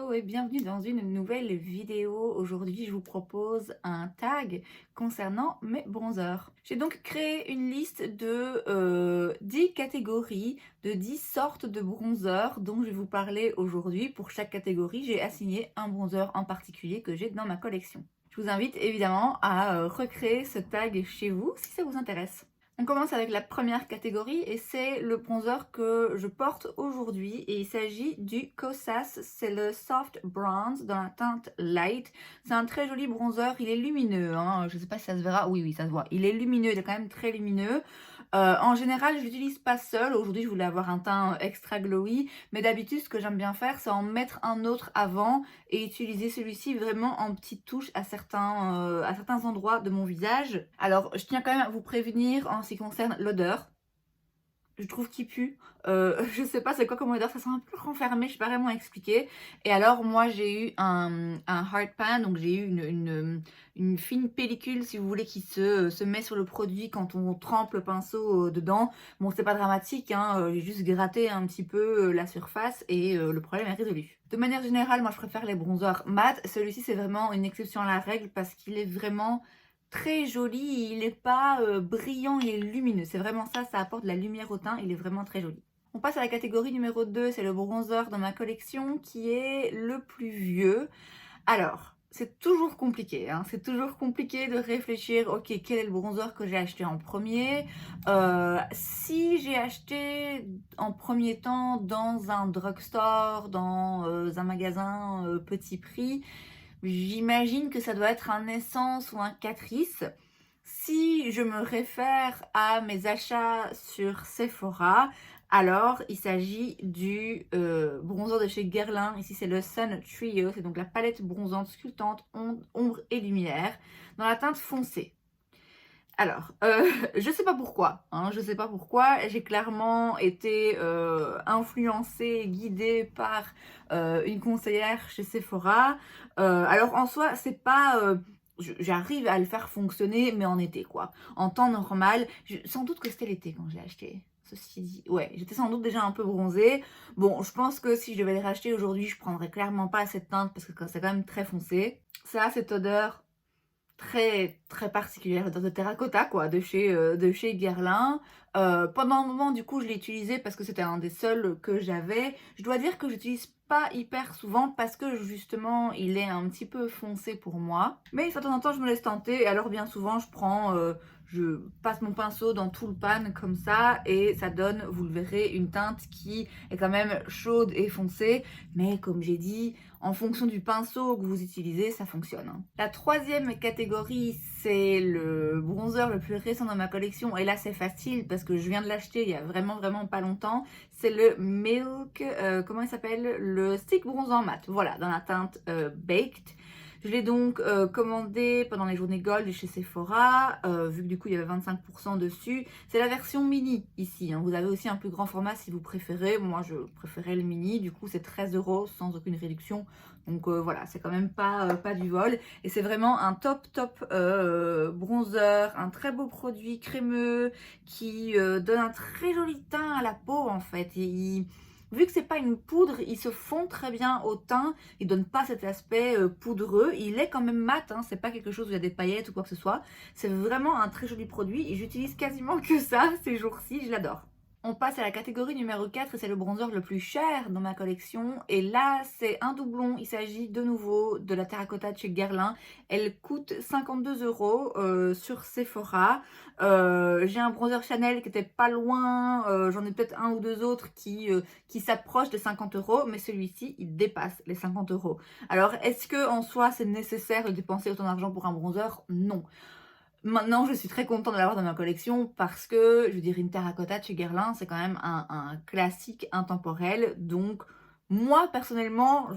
Hello et bienvenue dans une nouvelle vidéo. Aujourd'hui, je vous propose un tag concernant mes bronzers. J'ai donc créé une liste de 10 catégories, de 10 sortes de bronzers dont je vais vous parler aujourd'hui. Pour chaque catégorie, j'ai assigné un bronzer en particulier que j'ai dans ma collection. Je vous invite évidemment à recréer ce tag chez vous si ça vous intéresse. On commence avec la première catégorie et c'est le bronzer que je porte aujourd'hui et il s'agit du Kosas, c'est le Soft Bronze dans la teinte Light. C'est un très joli bronzer, il est lumineux, hein. Je ne sais pas si ça se verra, oui ça se voit, il est lumineux, il est quand même très lumineux. En général je l'utilise pas seul, aujourd'hui je voulais avoir un teint extra glowy, mais d'habitude ce que j'aime bien faire c'est en mettre un autre avant et utiliser celui-ci vraiment en petites touches à certains endroits de mon visage. Alors je tiens quand même à vous prévenir en ce qui concerne l'odeur. Je trouve qu'il pue. Je sais pas c'est quoi comme odeur, ça sent un peu renfermé, je sais pas vraiment expliquer. Et alors moi j'ai eu un hard pan, donc j'ai eu une fine pellicule si vous voulez qui se met sur le produit quand on trempe le pinceau dedans. Bon c'est pas dramatique, hein, j'ai juste gratté un petit peu la surface et le problème est résolu. De manière générale, moi je préfère les bronzers mat. Celui-ci c'est vraiment une exception à la règle parce qu'il est vraiment très joli, il n'est pas brillant, il est lumineux. C'est vraiment ça, ça apporte de la lumière au teint, il est vraiment très joli. On passe à la catégorie numéro 2, c'est le bronzer dans ma collection qui est le plus vieux. Alors, c'est toujours compliqué, hein. C'est toujours compliqué de réfléchir, ok, quel est le bronzer que j'ai acheté en premier. Si j'ai acheté en premier temps dans un drugstore, dans un magasin petit prix, j'imagine que ça doit être un Essence ou un Catrice. Si je me réfère à mes achats sur Sephora, alors il s'agit du bronzer de chez Guerlain. Ici c'est le Sun Trio, c'est donc la palette bronzante sculptante ombre et lumière dans la teinte foncée. Alors, je sais pas pourquoi, hein, je sais pas pourquoi, j'ai clairement été influencée, guidée par une conseillère chez Sephora. Alors en soi, c'est pas... j'arrive à le faire fonctionner, mais en été quoi. En temps normal, sans doute que c'était l'été quand j'ai acheté. Ceci dit, ouais, j'étais sans doute déjà un peu bronzée. Bon, je pense que si je devais les racheter aujourd'hui, je prendrais clairement pas cette teinte parce que c'est quand même très foncé. Ça a cette odeur très très particulière de terracotta quoi de chez Guerlain. Pendant un moment du coup je l'ai utilisé parce que c'était un des seuls que j'avais. Je dois dire que j'utilise pas hyper souvent parce que justement il est un petit peu foncé pour moi, mais de temps en temps je me laisse tenter et alors bien souvent je passe mon pinceau dans tout le pan comme ça et ça donne, vous le verrez, une teinte qui est quand même chaude et foncée, mais comme j'ai dit, en fonction du pinceau que vous utilisez, ça fonctionne, hein. La troisième catégorie, c'est le bronzer le plus récent dans ma collection. Et là, c'est facile parce que je viens de l'acheter il y a vraiment pas longtemps. C'est le Milk, comment il s'appelle? Le stick bronzant mat. Voilà, dans la teinte Baked. Je l'ai donc commandé pendant les journées Gold chez Sephora, vu que du coup il y avait 25% dessus. C'est la version mini ici, hein. Vous avez aussi un plus grand format si vous préférez. Moi je préférais le mini, du coup c'est 13 € sans aucune réduction. Donc voilà, c'est quand même pas du vol. Et c'est vraiment un top bronzer, un très beau produit crémeux qui donne un très joli teint à la peau en fait. Vu que c'est pas une poudre, il se fond très bien au teint, il donne pas cet aspect poudreux, il est quand même mat, hein, c'est pas quelque chose où il y a des paillettes ou quoi que ce soit, c'est vraiment un très joli produit et j'utilise quasiment que ça ces jours-ci, je l'adore. On passe à la catégorie numéro 4 et c'est le bronzer le plus cher dans ma collection. Et là, c'est un doublon. Il s'agit de nouveau de la terracotta de chez Guerlain. Elle coûte 52 € sur Sephora. J'ai un bronzer Chanel qui était pas loin. J'en ai peut-être un ou deux autres qui s'approchent des 50 €. Mais celui-ci, il dépasse les 50 €. Alors, est-ce que en soi, c'est nécessaire de dépenser autant d'argent pour un bronzer? Non. Maintenant, je suis très contente de l'avoir dans ma collection parce que, je veux dire, une terracotta de chez Guerlain, c'est quand même un classique intemporel. Donc, moi, personnellement,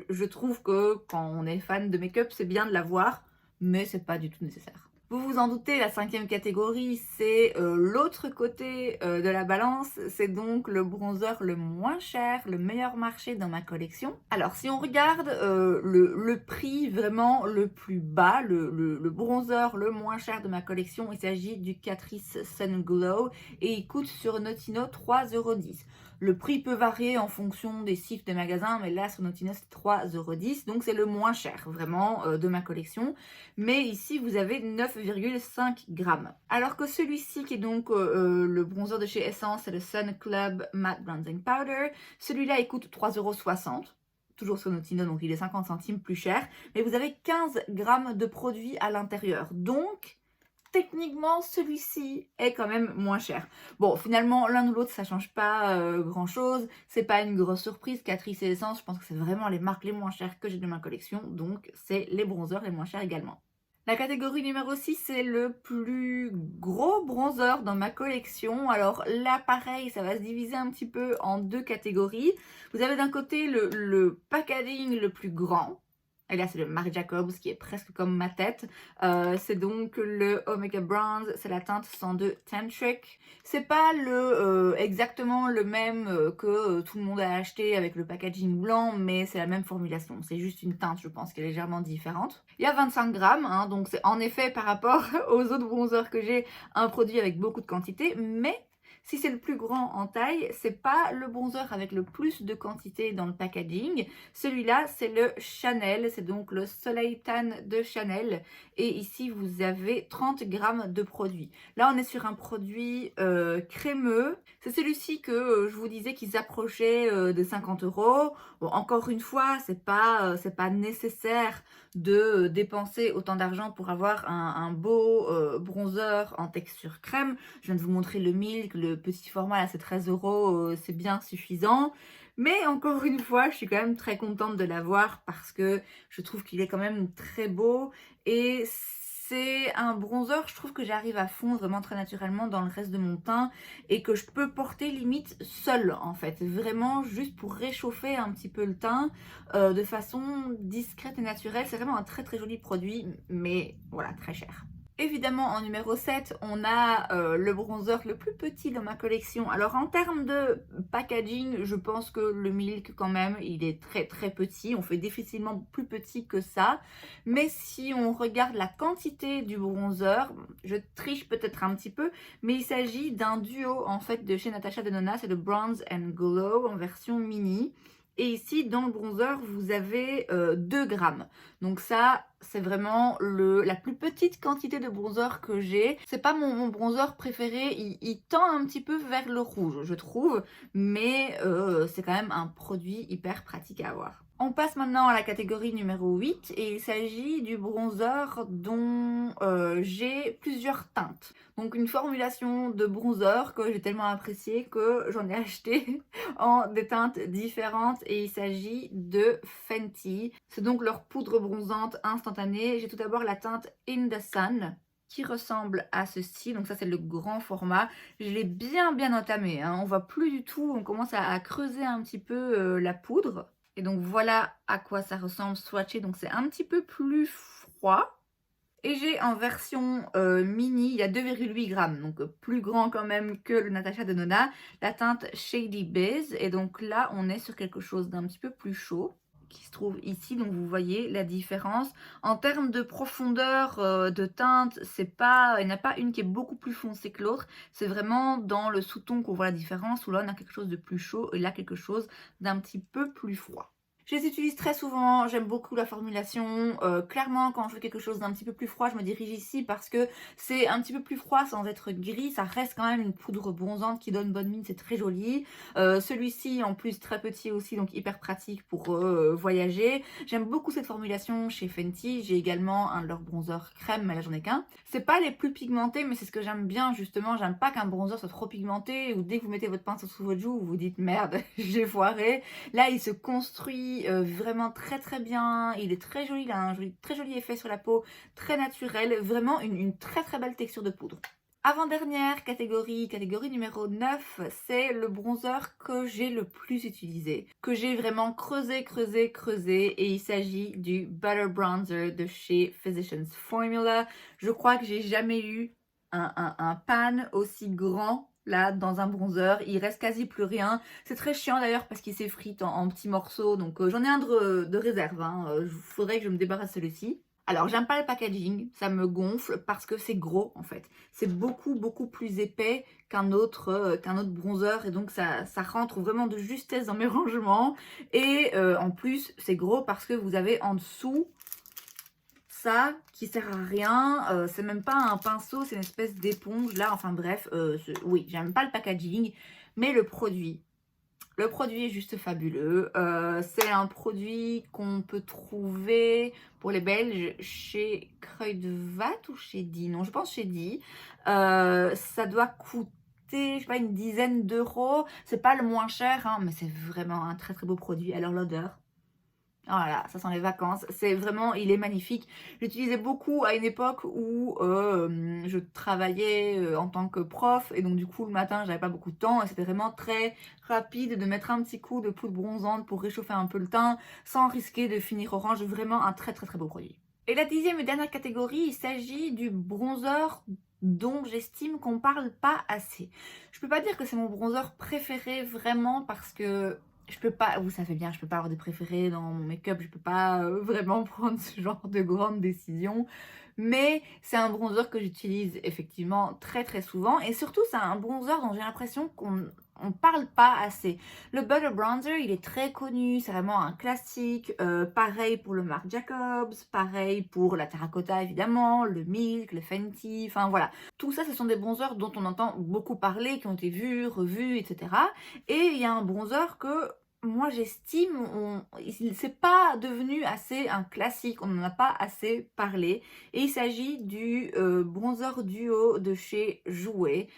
je trouve que quand on est fan de make-up, c'est bien de l'avoir, mais c'est pas du tout nécessaire. Vous vous en doutez, la cinquième catégorie, c'est l'autre côté de la balance. C'est donc le bronzer le moins cher, le meilleur marché dans ma collection. Alors, si on regarde le prix vraiment le plus bas, le bronzer le moins cher de ma collection, il s'agit du Catrice Sun Glow et il coûte sur Notino 3,10 €. Le prix peut varier en fonction des sites des magasins, mais là sur Naughtiness c'est 3,10 €, donc c'est le moins cher vraiment de ma collection. Mais ici vous avez 9,5 grammes. Alors que celui-ci qui est donc le bronzer de chez Essence, c'est le Sun Club Matte Bronzing Powder. Celui-là il coûte 3,60 €. Toujours sur Naughtiness, donc il est 50 centimes plus cher. Mais vous avez 15 grammes de produit à l'intérieur. Donc techniquement, celui-ci est quand même moins cher. Bon, finalement, l'un ou l'autre, ça change pas grand-chose. C'est pas une grosse surprise. Catrice et Essence, je pense que c'est vraiment les marques les moins chères que j'ai de ma collection. Donc, c'est les bronzers les moins chers également. La catégorie numéro 6, c'est le plus gros bronzer dans ma collection. Alors là, pareil, ça va se diviser un petit peu en deux catégories. Vous avez d'un côté le packaging le plus grand. Et là, c'est le Marc Jacobs qui est presque comme ma tête. C'est donc le Omega Bronze, c'est la teinte 102 Tantric. C'est pas exactement le même que tout le monde a acheté avec le packaging blanc, mais c'est la même formulation. C'est juste une teinte, je pense, qui est légèrement différente. Il y a 25 grammes, hein, donc c'est en effet par rapport aux autres bronzers que j'ai, un produit avec beaucoup de quantité, mais si c'est le plus grand en taille, c'est pas le bronzer avec le plus de quantité dans le packaging. Celui-là, c'est le Chanel, c'est donc le Soleil Tan de Chanel. Et ici, vous avez 30 grammes de produit. Là, on est sur un produit crémeux. C'est celui-ci que je vous disais qu'ils approchaient des 50 €. Bon, encore une fois, c'est pas nécessaire de dépenser autant d'argent pour avoir un beau bronzer en texture crème. Je viens de vous montrer le Milk, le petit format là c'est 13 €, c'est bien suffisant. Mais encore une fois, je suis quand même très contente de l'avoir parce que je trouve qu'il est quand même très beau et c'est un bronzer, je trouve que j'arrive à fondre vraiment très naturellement dans le reste de mon teint et que je peux porter limite seule en fait, vraiment juste pour réchauffer un petit peu le teint de façon discrète et naturelle. C'est vraiment un très très joli produit, mais voilà, très cher. Évidemment, en numéro 7, on a le bronzer le plus petit dans ma collection. Alors, en termes de packaging, je pense que le Milk, quand même, il est très très petit. On fait difficilement plus petit que ça. Mais si on regarde la quantité du bronzer, je triche peut-être un petit peu, mais il s'agit d'un duo, en fait, de chez Natasha Denona. C'est le Bronze and Glow en version mini. Et ici, dans le bronzer, vous avez 2 grammes. Donc ça, c'est vraiment la plus petite quantité de bronzer que j'ai. C'est pas mon bronzer préféré, il tend un petit peu vers le rouge, je trouve. Mais c'est quand même un produit hyper pratique à avoir. On passe maintenant à la catégorie numéro 8 et il s'agit du bronzer dont j'ai plusieurs teintes. Donc une formulation de bronzer que j'ai tellement appréciée que j'en ai acheté en des teintes différentes et il s'agit de Fenty. C'est donc leur poudre bronzante instantanée. J'ai tout d'abord la teinte In the Sun qui ressemble à ceci. Donc ça c'est le grand format. Je l'ai bien entamé, hein. On voit plus du tout, on commence à creuser un petit peu la poudre. Et donc voilà à quoi ça ressemble swatché. Donc c'est un petit peu plus froid. Et j'ai en version mini, il y a 2,8 grammes, donc plus grand quand même que le Natasha Denona, la teinte Shady Biz. Et donc là, on est sur quelque chose d'un petit peu plus chaud qui se trouve ici. Donc vous voyez la différence. En termes de profondeur de teinte, il n'y en a pas une qui est beaucoup plus foncée que l'autre. C'est vraiment dans le sous-ton qu'on voit la différence, où là on a quelque chose de plus chaud et là quelque chose d'un petit peu plus froid. Je les utilise très souvent, j'aime beaucoup la formulation. Clairement, quand je veux quelque chose d'un petit peu plus froid, je me dirige ici parce que c'est un petit peu plus froid sans être gris. Ça reste quand même une poudre bronzante qui donne bonne mine, c'est très joli. Celui-ci, en plus, très petit aussi, donc hyper pratique pour voyager. J'aime beaucoup cette formulation chez Fenty. J'ai également un de leurs bronzers crème, mais là j'en ai qu'un. C'est pas les plus pigmentés, mais c'est ce que j'aime bien justement. J'aime pas qu'un bronzer soit trop pigmenté ou dès que vous mettez votre pinceau sous votre joue, vous vous dites merde, j'ai foiré. Là, il se construit vraiment très très bien, il est très joli, il a un très joli effet sur la peau, très naturel, vraiment une très très belle texture de poudre. Avant-dernière catégorie numéro 9, c'est le bronzer que j'ai le plus utilisé, que j'ai vraiment creusé et il s'agit du Butter Bronzer de chez Physicians Formula. Je crois que j'ai jamais eu un pan aussi grand là dans un bronzer, il reste quasi plus rien. C'est très chiant d'ailleurs parce qu'il s'effrite en petits morceaux, donc j'en ai un de réserve, hein. Faudrait que je me débarrasse de celui-ci. Alors, j'aime pas le packaging, ça me gonfle parce que c'est gros en fait. C'est beaucoup, beaucoup plus épais qu'un autre bronzer et donc ça rentre vraiment de justesse dans mes rangements. Et en plus, c'est gros parce que vous avez en dessous ça qui sert à rien. C'est même pas un pinceau, c'est une espèce d'éponge là. Enfin bref, oui, j'aime pas le packaging, mais le produit. Le produit est juste fabuleux. C'est un produit qu'on peut trouver pour les Belges chez Kruidvat ou chez Di. Non, je pense chez Di. Ça doit coûter, je sais pas, une dizaine d'euros. C'est pas le moins cher, hein, mais c'est vraiment un très très beau produit. Alors l'odeur. Voilà, ça sent les vacances. C'est vraiment, il est magnifique. J'utilisais beaucoup à une époque où je travaillais en tant que prof et donc du coup le matin j'avais pas beaucoup de temps et c'était vraiment très rapide de mettre un petit coup de poudre bronzante pour réchauffer un peu le teint sans risquer de finir orange. Vraiment un très très très beau produit. Et la 10e et dernière catégorie, il s'agit du bronzer dont j'estime qu'on parle pas assez. Je peux pas dire que c'est mon bronzer préféré vraiment parce que je peux pas, vous savez bien, je peux pas avoir de préféré dans mon make-up, je peux pas vraiment prendre ce genre de grandes décisions. Mais c'est un bronzer que j'utilise effectivement très très souvent. Et surtout, c'est un bronzer dont j'ai l'impression qu'on parle pas assez. Le Butter Bronzer, il est très connu, c'est vraiment un classique. Pareil pour le Marc Jacobs, pareil pour la Terracotta évidemment, le Milk, le Fenty, enfin voilà. Tout ça, ce sont des bronzers dont on entend beaucoup parler, qui ont été vus, revus, etc. Et il y a un bronzer que moi j'estime, c'est pas devenu assez un classique, on n'en a pas assez parlé. Et il s'agit du bronzer duo de chez Jouer.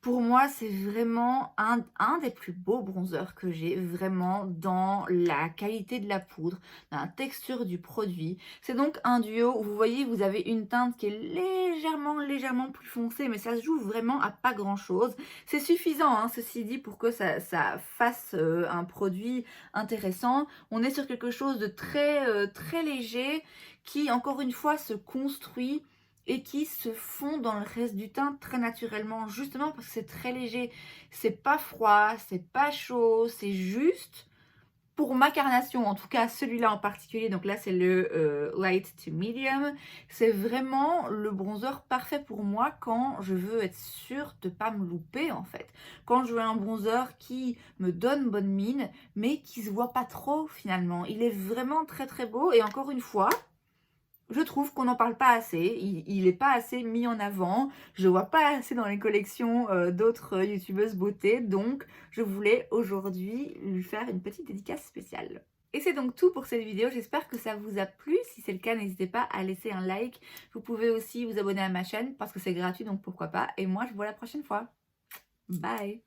Pour moi, c'est vraiment un des plus beaux bronzers que j'ai, vraiment dans la qualité de la poudre, dans la texture du produit. C'est donc un duo où vous voyez, vous avez une teinte qui est légèrement plus foncée, mais ça se joue vraiment à pas grand chose. C'est suffisant, hein, ceci dit, pour que ça fasse un produit intéressant. On est sur quelque chose de très léger qui, encore une fois, se construit et qui se fond dans le reste du teint très naturellement, justement parce que c'est très léger. C'est pas froid, c'est pas chaud, c'est juste pour ma carnation, en tout cas celui-là en particulier, donc là c'est le light to medium, c'est vraiment le bronzer parfait pour moi quand je veux être sûre de pas me louper en fait. Quand je veux un bronzer qui me donne bonne mine, mais qui se voit pas trop finalement. Il est vraiment très très beau et encore une fois, je trouve qu'on n'en parle pas assez, il n'est pas assez mis en avant, je vois pas assez dans les collections d'autres youtubeuses beauté, donc je voulais aujourd'hui lui faire une petite dédicace spéciale. Et c'est donc tout pour cette vidéo, j'espère que ça vous a plu. Si c'est le cas, n'hésitez pas à laisser un like. Vous pouvez aussi vous abonner à ma chaîne parce que c'est gratuit, donc pourquoi pas. Et moi, je vous vois la prochaine fois. Bye!